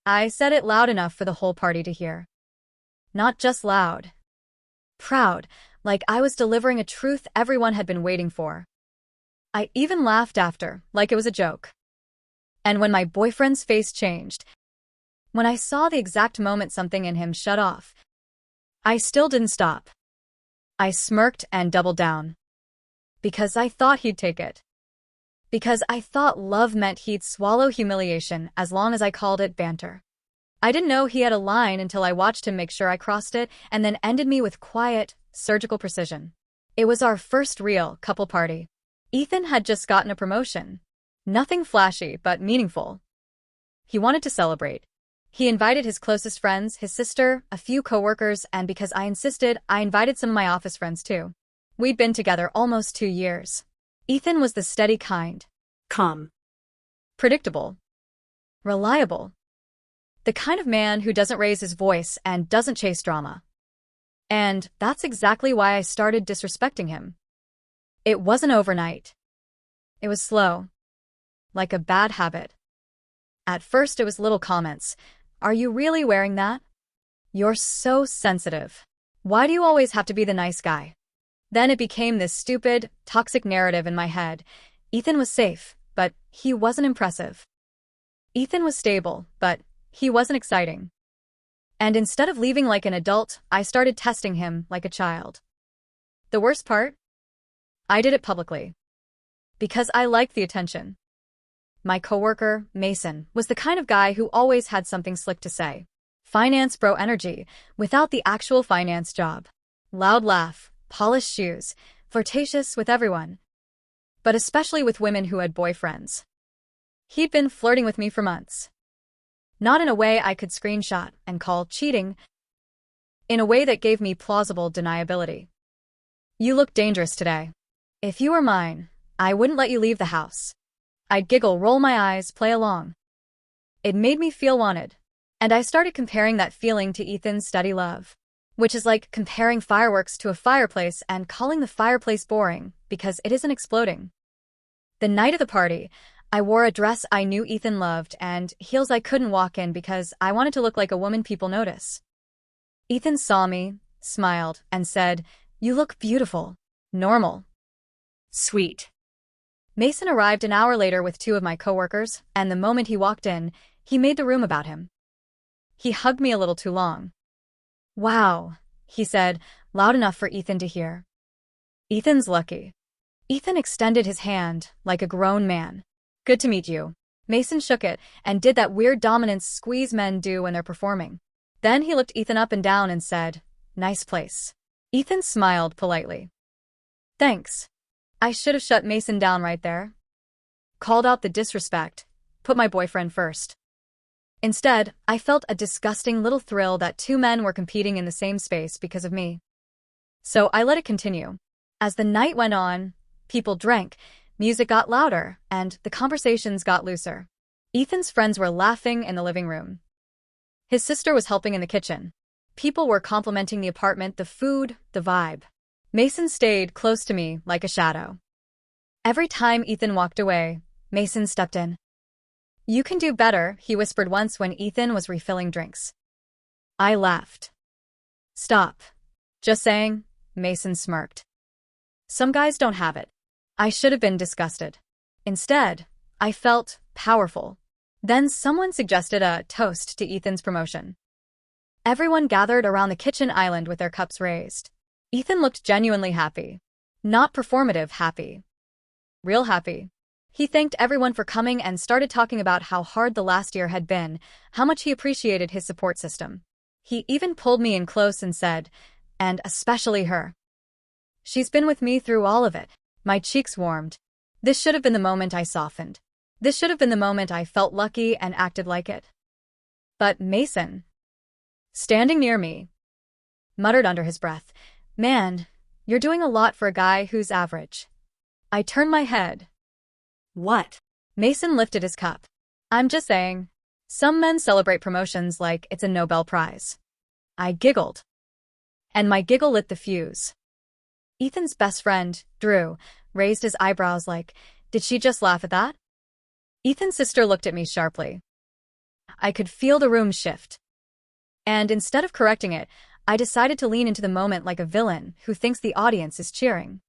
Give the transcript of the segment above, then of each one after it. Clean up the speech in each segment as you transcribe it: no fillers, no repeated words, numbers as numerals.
I said it loud enough for the whole party to hear. Not just loud. Proud, like I was delivering a truth everyone had been waiting for. I even laughed after, like it was a joke. And when my boyfriend's face changed, when I saw the exact moment something in him shut off, I still didn't stop. I smirked and doubled down. Because I thought he'd take it. Because I thought love meant he'd swallow humiliation as long as I called it banter. I didn't know he had a line until I watched him make sure I crossed it and then ended me with quiet, surgical precision. It was our first real couple party. Ethan had just gotten a promotion. Nothing flashy, but meaningful. He wanted to celebrate. He invited his closest friends, his sister, a few coworkers, and because I insisted, I invited some of my office friends too. We'd been together almost 2 years. Ethan was the steady kind. Calm. Predictable. Reliable. The kind of man who doesn't raise his voice and doesn't chase drama. And that's exactly why I started disrespecting him. It wasn't overnight. It was slow. Like a bad habit. At first it was little comments. Are you really wearing that? You're so sensitive. Why do you always have to be the nice guy? Then it became this stupid, toxic narrative in my head. Ethan was safe, but he wasn't impressive. Ethan was stable, but he wasn't exciting. And instead of leaving like an adult, I started testing him like a child. The worst part? I did it publicly. Because I liked the attention. My coworker, Mason, was the kind of guy who always had something slick to say. Finance bro energy, without the actual finance job. Loud laugh, polished shoes, flirtatious with everyone. But especially with women who had boyfriends. He'd been flirting with me for months. Not in a way I could screenshot and call cheating. In a way that gave me plausible deniability. You look dangerous today. If you were mine, I wouldn't let you leave the house. I'd giggle, roll my eyes, play along. It made me feel wanted. And I started comparing that feeling to Ethan's steady love. Which is like comparing fireworks to a fireplace and calling the fireplace boring because it isn't exploding. The night of the party, I wore a dress I knew Ethan loved and heels I couldn't walk in because I wanted to look like a woman people notice. Ethan saw me, smiled, and said, "You look beautiful. Normal." Sweet. Mason arrived an hour later with 2 of my coworkers, and the moment he walked in, he made the room about him. He hugged me a little too long. "Wow," he said, loud enough for Ethan to hear. "Ethan's lucky." Ethan extended his hand like a grown man. "Good to meet you." Mason shook it and did that weird dominance squeeze men do when they're performing. Then he looked Ethan up and down and said, "Nice place." Ethan smiled politely. "Thanks." I should have shut Mason down right there. Called out the disrespect, put my boyfriend first. Instead, I felt a disgusting little thrill that 2 men were competing in the same space because of me. So I let it continue. As the night went on, people drank, music got louder, and the conversations got looser. Ethan's friends were laughing in the living room. His sister was helping in the kitchen. People were complimenting the apartment, the food, the vibe. Mason stayed close to me like a shadow. Every time Ethan walked away, Mason stepped in. "You can do better," he whispered once when Ethan was refilling drinks. I laughed. "Stop." "Just saying," Mason smirked. "Some guys don't have it." I should have been disgusted. Instead, I felt powerful. Then someone suggested a toast to Ethan's promotion. Everyone gathered around the kitchen island with their cups raised. Ethan looked genuinely happy. Not performative happy. Real happy. He thanked everyone for coming and started talking about how hard the last year had been, how much he appreciated his support system. He even pulled me in close and said, "And especially her. She's been with me through all of it." My cheeks warmed. This should have been the moment I softened. This should have been the moment I felt lucky and acted like it. But Mason, standing near me, muttered under his breath, "Man, you're doing a lot for a guy who's average." I turned my head. What? Mason lifted his cup. "I'm just saying. Some men celebrate promotions like it's a Nobel Prize." I giggled. And my giggle lit the fuse. Ethan's best friend, Drew, raised his eyebrows like, "Did she just laugh at that?" Ethan's sister looked at me sharply. I could feel the room shift. And instead of correcting it, I decided to lean into the moment like a villain who thinks the audience is cheering.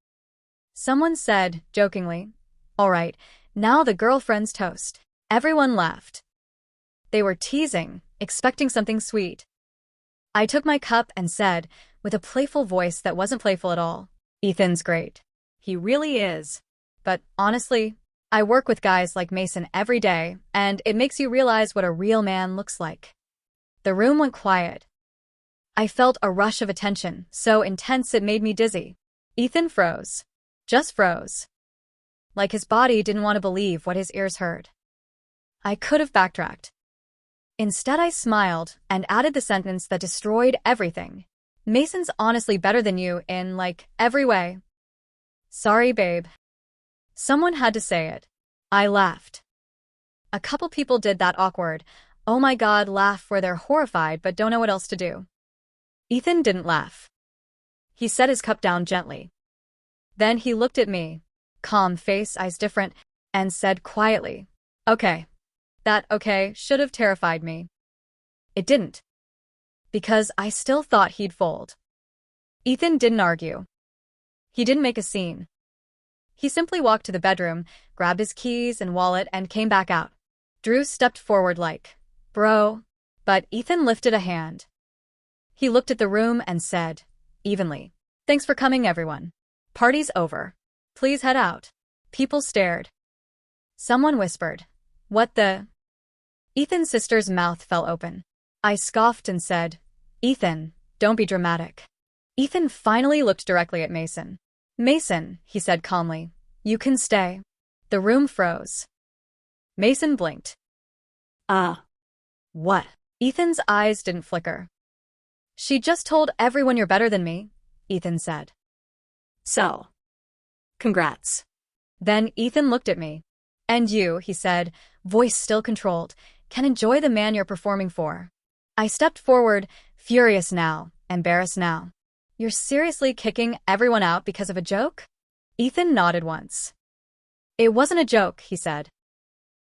Someone said, jokingly, "All right, now the girlfriend's toast." Everyone laughed. They were teasing, expecting something sweet. I took my cup and said, with a playful voice that wasn't playful at all, "Ethan's great. He really is. But honestly, I work with guys like Mason every day, and it makes you realize what a real man looks like." The room went quiet. I felt a rush of attention, so intense it made me dizzy. Ethan froze. Just froze. Like his body didn't want to believe what his ears heard. I could have backtracked. Instead, I smiled and added the sentence that destroyed everything. "Mason's honestly better than you in, like, every way." "Sorry, babe." Someone had to say it. I laughed. A couple people did that awkward, "Oh my God" laugh where they're horrified but don't know what else to do. Ethan didn't laugh. He set his cup down gently. Then he looked at me, calm face, eyes different, and said quietly, "Okay." That "okay" should have terrified me. It didn't. Because I still thought he'd fold. Ethan didn't argue. He didn't make a scene. He simply walked to the bedroom, grabbed his keys and wallet, and came back out. Drew stepped forward like, "Bro." But Ethan lifted a hand. He looked at the room and said, evenly, "Thanks for coming, everyone. Party's over. Please head out." People stared. Someone whispered, "What the?" Ethan's sister's mouth fell open. I scoffed and said, "Ethan, don't be dramatic." Ethan finally looked directly at Mason. "Mason," he said calmly, "you can stay." The room froze. Mason blinked. What?" Ethan's eyes didn't flicker. "She just told everyone you're better than me," Ethan said. So, congrats." Then Ethan looked at me. "And you," he said, voice still controlled, "can enjoy the man you're performing for." I stepped forward, furious now, embarrassed now. "You're seriously kicking everyone out because of a joke?" Ethan nodded once. "It wasn't a joke," he said.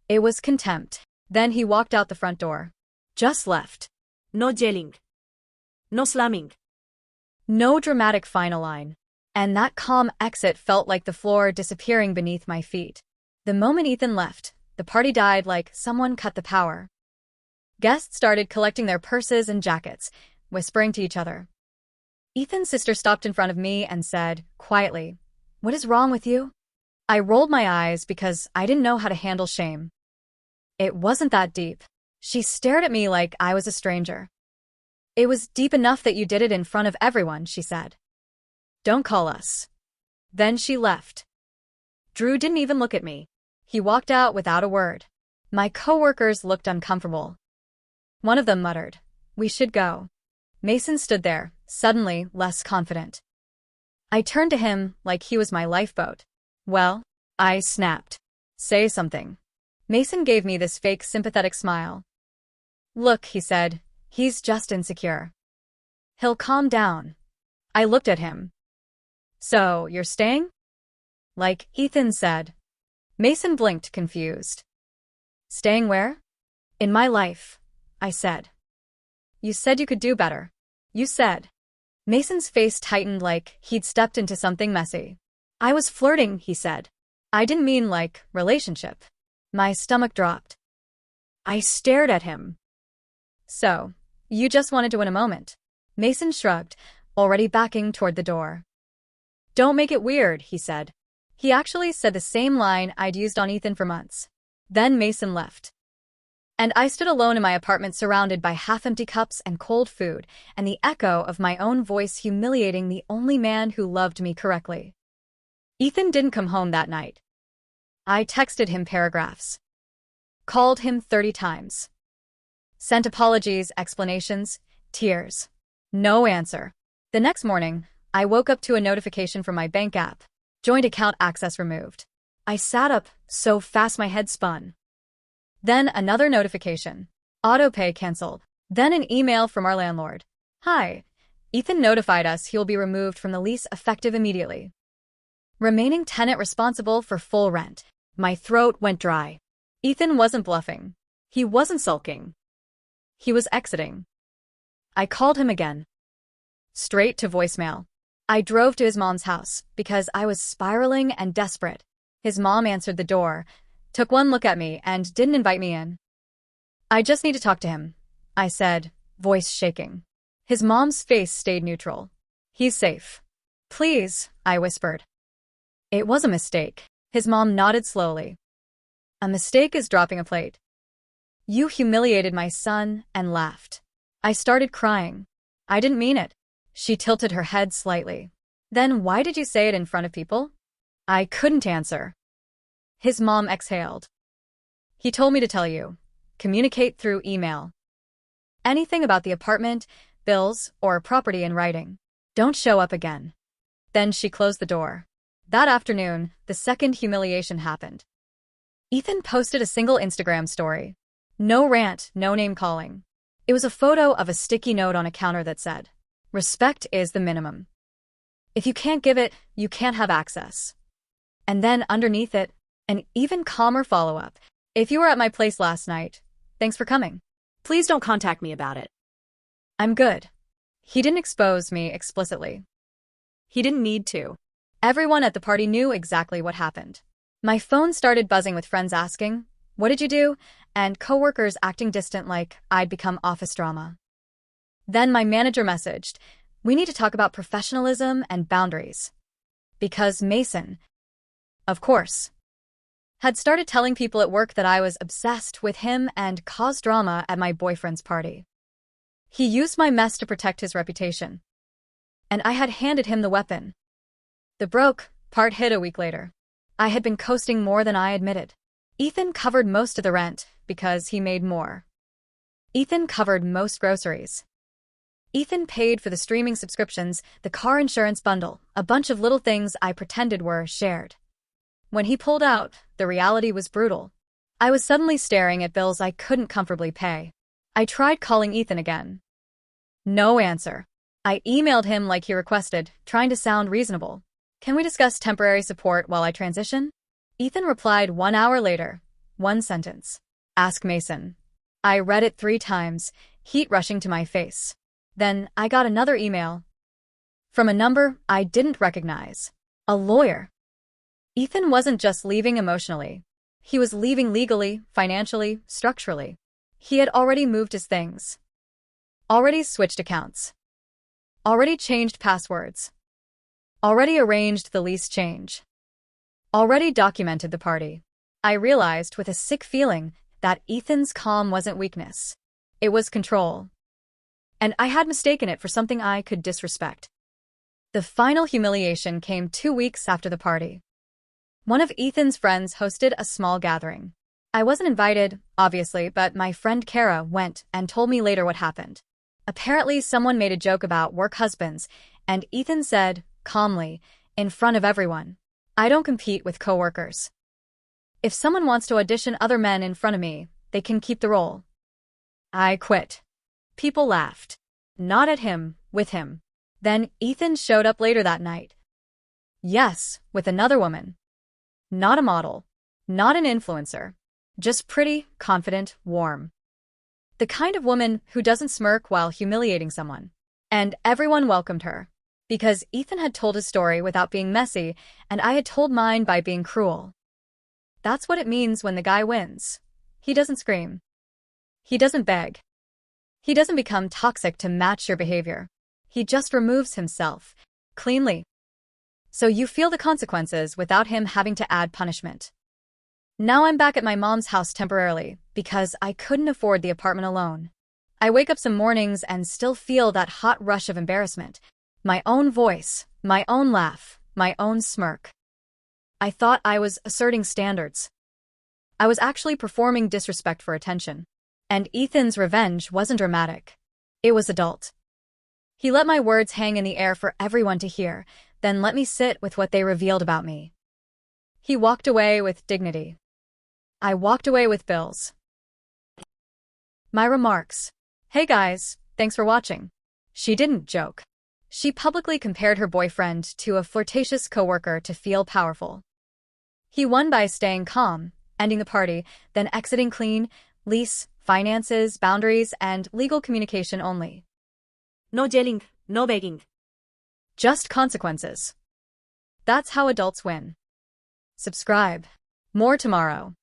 "It was contempt." Then he walked out the front door. Just left. No yelling. No slamming. No dramatic final line. And that calm exit felt like the floor disappearing beneath my feet. The moment Ethan left, the party died like someone cut the power. Guests started collecting their purses and jackets, whispering to each other. Ethan's sister stopped in front of me and said, quietly, "What is wrong with you?" I rolled my eyes because I didn't know how to handle shame. It wasn't that deep. She stared at me like I was a stranger. "It was deep enough that you did it in front of everyone," she said. "Don't call us." Then she left. Drew didn't even look at me. He walked out without a word. My coworkers looked uncomfortable. One of them muttered, "We should go." Mason stood there, suddenly less confident. I turned to him like he was my lifeboat. "Well?" I snapped. "Say something." Mason gave me this fake sympathetic smile. "Look," he said, "he's just insecure. He'll calm down." I looked at him. "So, you're staying?" "Like Ethan said." Mason blinked, confused. "Staying where?" "In my life," I said. "You said you could do better." "You said." Mason's face tightened like he'd stepped into something messy. "I was flirting," he said. "I didn't mean like relationship." My stomach dropped. I stared at him. "So, you just wanted to win a moment." Mason shrugged, already backing toward the door. "Don't make it weird," he said. He actually said the same line I'd used on Ethan for months. Then Mason left. And I stood alone in my apartment surrounded by half-empty cups and cold food, and the echo of my own voice humiliating the only man who loved me correctly. Ethan didn't come home that night. I texted him paragraphs. Called him 30 times. Sent apologies, explanations, tears. No answer. The next morning, I woke up to a notification from my bank app. Joint account access removed. I sat up so fast my head spun. Then another notification. Autopay canceled. Then an email from our landlord. "Hi. Ethan notified us he will be removed from the lease effective immediately. Remaining tenant responsible for full rent." My throat went dry. Ethan wasn't bluffing. He wasn't sulking. He was exiting. I called him again. Straight to voicemail. I drove to his mom's house because I was spiraling and desperate. His mom answered the door, took one look at me, and didn't invite me in. I just need to talk to him, I said, voice shaking. His mom's face stayed neutral. He's safe. Please, I whispered. It was a mistake. His mom nodded slowly. A mistake is dropping a plate. You humiliated my son, and laughed. I started crying. I didn't mean it. She tilted her head slightly. Then why did you say it in front of people? I couldn't answer. His mom exhaled. He told me to tell you. Communicate through email. Anything about the apartment, bills, or property in writing. Don't show up again. Then she closed the door. That afternoon, the second humiliation happened. Ethan posted a single Instagram story. No rant, no name calling. It was a photo of a sticky note on a counter that said, "Respect is the minimum. If you can't give it, you can't have access." And then underneath it, an even calmer follow-up. If you were at my place last night, thanks for coming. Please don't contact me about it. I'm good. He didn't expose me explicitly. He didn't need to. Everyone at the party knew exactly what happened. My phone started buzzing with friends asking, "What did you do?" and coworkers acting distant like I'd become office drama. Then my manager messaged, "We need to talk about professionalism and boundaries." Because Mason, of course, had started telling people at work that I was obsessed with him and caused drama at my boyfriend's party. He used my mess to protect his reputation. And I had handed him the weapon. The broke part hit a week later. I had been coasting more than I admitted. Ethan covered most of the rent because he made more. Ethan covered most groceries. Ethan paid for the streaming subscriptions, the car insurance bundle, a bunch of little things I pretended were shared. When he pulled out, the reality was brutal. I was suddenly staring at bills I couldn't comfortably pay. I tried calling Ethan again. No answer. I emailed him like he requested, trying to sound reasonable. "Can we discuss temporary support while I transition?" Ethan replied 1 hour later. One sentence. "Ask Mason." I read it 3 times, heat rushing to my face. Then I got another email. From a number I didn't recognize. A lawyer. Ethan wasn't just leaving emotionally. He was leaving legally, financially, structurally. He had already moved his things. Already switched accounts. Already changed passwords. Already arranged the lease change. Already documented the party. I realized with a sick feeling that Ethan's calm wasn't weakness. It was control. And I had mistaken it for something I could disrespect. The final humiliation came 2 weeks after the party. One of Ethan's friends hosted a small gathering. I wasn't invited, obviously, but my friend Kara went and told me later what happened. Apparently, someone made a joke about work husbands, and Ethan said, calmly, in front of everyone, "I don't compete with coworkers. If someone wants to audition other men in front of me, they can keep the role." I quit. People laughed. Not at him, with him. Then Ethan showed up later that night. Yes, with another woman. Not a model. Not an influencer. Just pretty, confident, warm. The kind of woman who doesn't smirk while humiliating someone. And everyone welcomed her. Because Ethan had told his story without being messy, and I had told mine by being cruel. That's what it means when the guy wins. He doesn't scream. He doesn't beg. He doesn't become toxic to match your behavior. He just removes himself, cleanly. So you feel the consequences without him having to add punishment. Now I'm back at my mom's house temporarily, because I couldn't afford the apartment alone. I wake up some mornings and still feel that hot rush of embarrassment. My own voice, my own laugh, my own smirk. I thought I was asserting standards. I was actually performing disrespect for attention. And Ethan's revenge wasn't dramatic. It was adult. He let my words hang in the air for everyone to hear, then let me sit with what they revealed about me. He walked away with dignity. I walked away with bills. My remarks. "Hey guys, thanks for watching." She didn't joke. She publicly compared her boyfriend to a flirtatious coworker to feel powerful. He won by staying calm, ending the party, then exiting clean, lease, finances, boundaries, and legal communication only. No yelling, no begging. Just consequences. That's how adults win. Subscribe. More tomorrow.